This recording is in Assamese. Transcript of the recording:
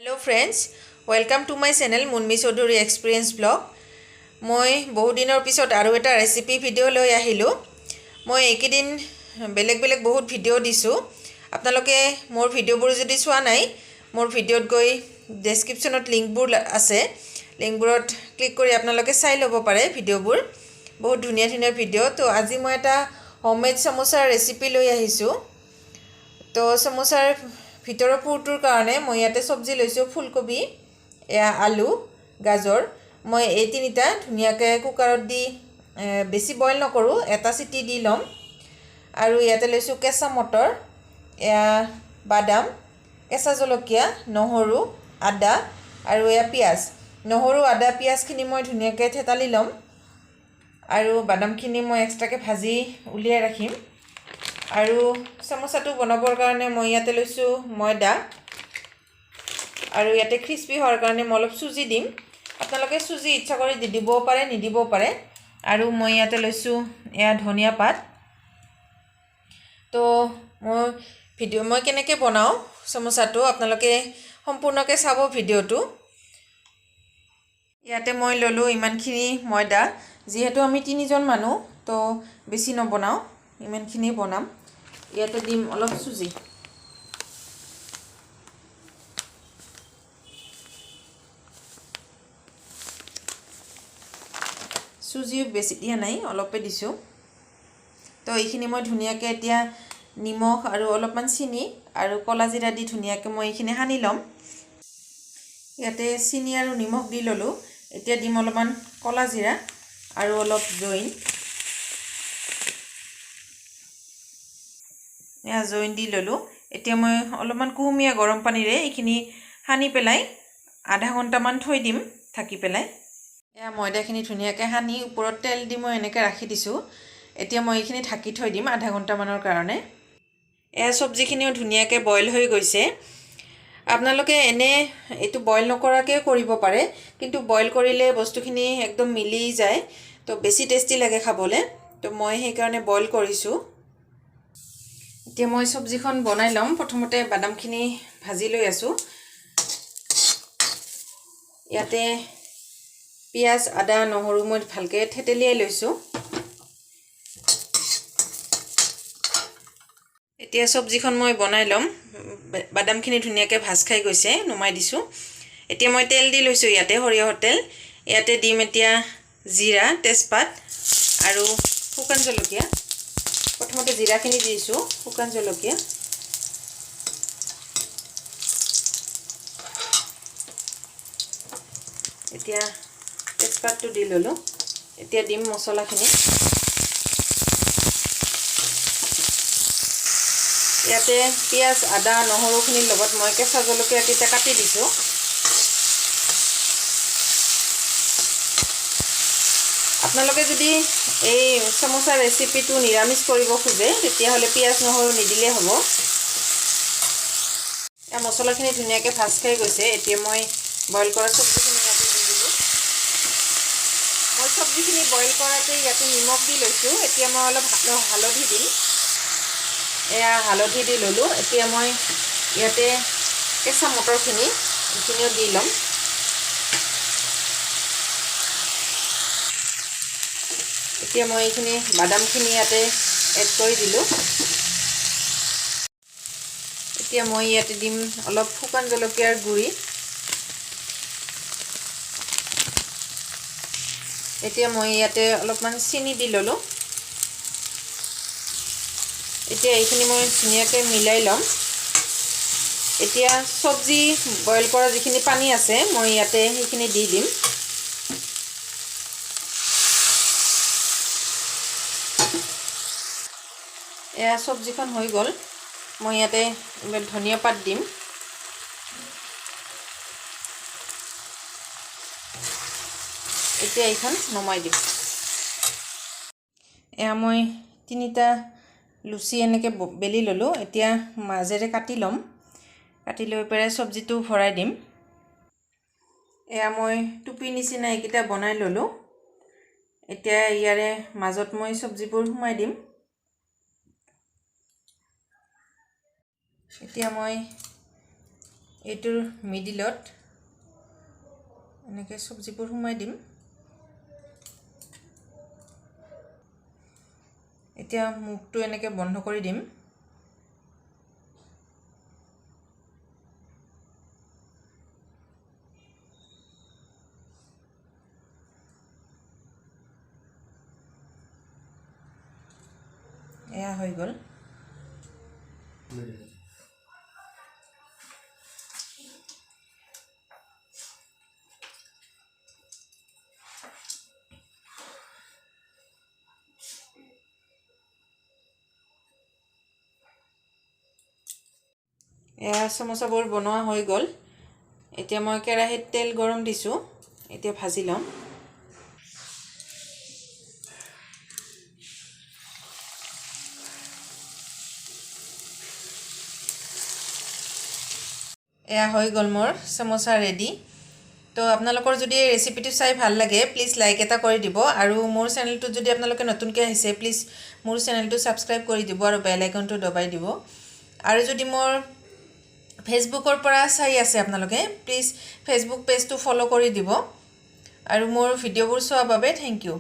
Hello friends, welcome to my channel Munmi Chaudhary Experience Vlog. মই বহু দিনৰ পিছত আৰু এটা ৰেচিপি ভিডিও লৈ আহিলো। মই একেদিন বেলেগ বহুত ভিডিও দিছো। আপোনালোকে মোৰ ভিডিওবোৰ যদি চোৱা নাই, মোৰ ভিডিওত গৈ ডেসক্ৰিপচনত লিংকবোৰ আছে। লিংকবোৰত ক্লিক কৰি আপোনালোকে চাই ল'ব পাৰে ভিডিওবোৰ। বহুত ধুনীয়া ভিডিও। তো আজি মই এটা হোমমেড সমোসাৰ ৰেচিপি লৈ আহিছো। তো সমোসাৰ ভিতৰৰ পুৰটোৰ কাৰণে মই ইয়াতে সবজি লৈছো ফুলকবি, আলু, গাজৰ। মই এই তিনিটা ধুনীয়াকৈ কুকাৰত দি বেছি বইল নকৰো, এটা সিটি দি লম। আৰু ইয়াতে লৈছো কেঁচা মটৰ, বাদাম, কেঁচা জলকীয়া, নহৰু, আদা আৰু পিয়াজ। নহৰু, আদা, পিয়াজখিনি মই ধুনীয়াকৈ থেতালি লম। আৰু বাদামখিনি মই এক্সট্ৰাকৈ ভাজি উলিয়াই ৰাখিম। আৰু সমোসাটো বনাবৰ কাৰণে মই ইয়াতে লৈছো ময়দা। আৰু ইয়াতে ক্ৰিস্পি হোৱাৰ কাৰণে মই অলপ সুজি দিম। আপোনালোকে সুজি ইচ্ছা কৰি দি দিব পাৰে, নিদিব পাৰে। আৰু মই ইয়াতে লৈছো ধনিয়া পাত। তো মই কেনেকৈ বনাও সমোসাটো আপোনালোকে সম্পূৰ্ণকৈ চাব ভিডিওটো। ইয়াতে মই ললো ইমানখিনি ময়দা, যেহেতু আমি 3জন মানুহ, তো বেছি নবনাও, ইমানখিনি বনাম। ইয়াতে দিম অলপ সুজি। সুজি বেছি দিয়া নাই, অলপে দিছো। তো এইখিনি মই ধুনীয়াকৈ এতিয়া নিমখ আৰু অলপমান চিনি আৰু কলা জিৰা দি ধুনীয়াকৈ মই এইখিনি সানি ল'ম। ইয়াতে চিনি আৰু নিমখ দি ললো। এতিয়া দিম অলপমান কলা জিৰা আৰু অলপ জইন। জইন দি ললো। এতিয়া মই অলপমান কুহুমীয়া গৰম পানীৰে এইখিনি সানি পেলাই আধা ঘণ্টামান থৈ দিম ঢাকি পেলাই। ময়দাখিনি ধুনীয়াকৈ সানি ওপৰত তেল দি মই এনেকৈ ৰাখি দিছোঁ। এতিয়া মই এইখিনি ঢাকি থৈ দিম আধা ঘণ্টামানৰ কাৰণে। চবজিখিনিও ধুনীয়াকৈ বইল হৈ গৈছে। আপোনালোকে এইটো বইল নকৰাকৈ কৰিব পাৰে, কিন্তু বইল কৰিলে বস্তুখিনি একদম মিলি যায়, তো বেছি টেষ্টি লাগে খাবলৈ। তো মই সেইকাৰণে বইল কৰিছোঁ। এতিয়া মই চবজিখন বনাই ল'ম। প্ৰথমতে বাদামখিনি ভাজি লৈ আছোঁ। ইয়াতে পিয়াজ, আদা, নহৰু মই ভালকৈ থেতেলিয়াই লৈছোঁ। এতিয়া চবজিখন মই বনাই ল'ম। বাদামখিনি ধুনীয়াকৈ ভাজ খাই গৈছে, নমাই দিছোঁ। এতিয়া মই তেল দি লৈছোঁ, ইয়াতে সৰিয়হৰ তেল। ইয়াতে দিম এতিয়া জিৰা, তেজপাত আৰু শুকান জলকীয়া। প্ৰথমতে জিৰাখিনি দিছোঁ, শুকান জলকীয়া। এতিয়া তেজপাতটো দি ল'লোঁ। এতিয়া দিম মছলাখিনি। ইয়াতে পিয়াজ, আদা, নহৰুখিনিৰ লগত মই কেঁচা জলকীয়া কেইটা কাটি দিছোঁ। আপোনালোকে যদি এই সমোসা ৰেচিপিটো নিৰামিষ কৰিব খোজে, তেতিয়াহ'লে পিয়াজ, নহৰু নিদিলেই হ'ব। মছলাখিনি ধুনীয়াকৈ ভাজ খাই গৈছে। এতিয়া মই বইল কৰা চবজিখিনি ইয়াতে দি দিলোঁ। মই চবজিখিনি বইল কৰাতে ইয়াতে নিমখ দি লৈছোঁ। এতিয়া মই অলপ হালধি দিম। হালধি দি ল'লোঁ। এতিয়া মই ইয়াতে কেঁচা মটৰখিনি এইখিনিও দি ল'ম। এতিয়া মই এইখিনি বাদামখিনি ইয়াতে এড কৰি দিলোঁ। এতিয়া মই ইয়াতে দিম অলপ শুকান জলকীয়াৰ গুড়ি। এতিয়া মই ইয়াতে অলপমান চিনি দি ল'লোঁ। এতিয়া এইখিনি মই ধুনীয়াকৈ মিলাই ল'ম। এতিয়া চবজি বইল কৰা যিখিনি পানী আছে, মই ইয়াতে সেইখিনি দি দিম। চবজিখন হৈ গ'ল। মই ইয়াতে ধনিয়া পাত দিম। এতিয়া এইখন নমাই দিম। মই 3টা লুচি এনেকৈ বেলি ল'লোঁ। এতিয়া মাজেৰে কাটি ল'ম। কাটি লৈ পেলাই চবজিটো ভৰাই দিম। মই টুপি নিচিনা এইকেইটা বনাই ল'লোঁ। এতিয়া ইয়াৰে মাজত মই চবজিবোৰ সোমাই দিম। এতিয়া মই এইটোৰ মিডিলত এনেকৈ চব্জিবোৰ সোমাই দিম এতিয়া মুখটো এনেকৈ বন্ধ কৰি দিম এয়া হৈ গ'ল এয়া সমোসাবোৰ বনোৱা হৈ গ'ল এতিয়া মই কেৰাহীত তেল গৰম দিছোঁ এতিয়া ভাজি লম এয়া হৈ গ'ল মোৰ সমোসা ৰেডি তো আপোনালোকৰ যদি এই ৰেচিপিটো চাই ভাল লাগে প্লিজ লাইক এটা কৰি দিব আৰু মোৰ চেনেলটোত যদি আপোনালোকে নতুনকৈ আহিছে প্লিজ মোৰ চেনেলটো ছাবস্ক্ৰাইব কৰি দিব আৰু বেল আইকনটো দবাই দিব আৰু যদি মোৰ ফেচবুকৰ পৰা চাই আছে আপোনালোকে প্লিজ ফেচবুক পেজটো ফলো কৰি দিব আৰু মোৰ ভিডিঅ'বোৰ চোৱাৰ বাবে থেংক ইউ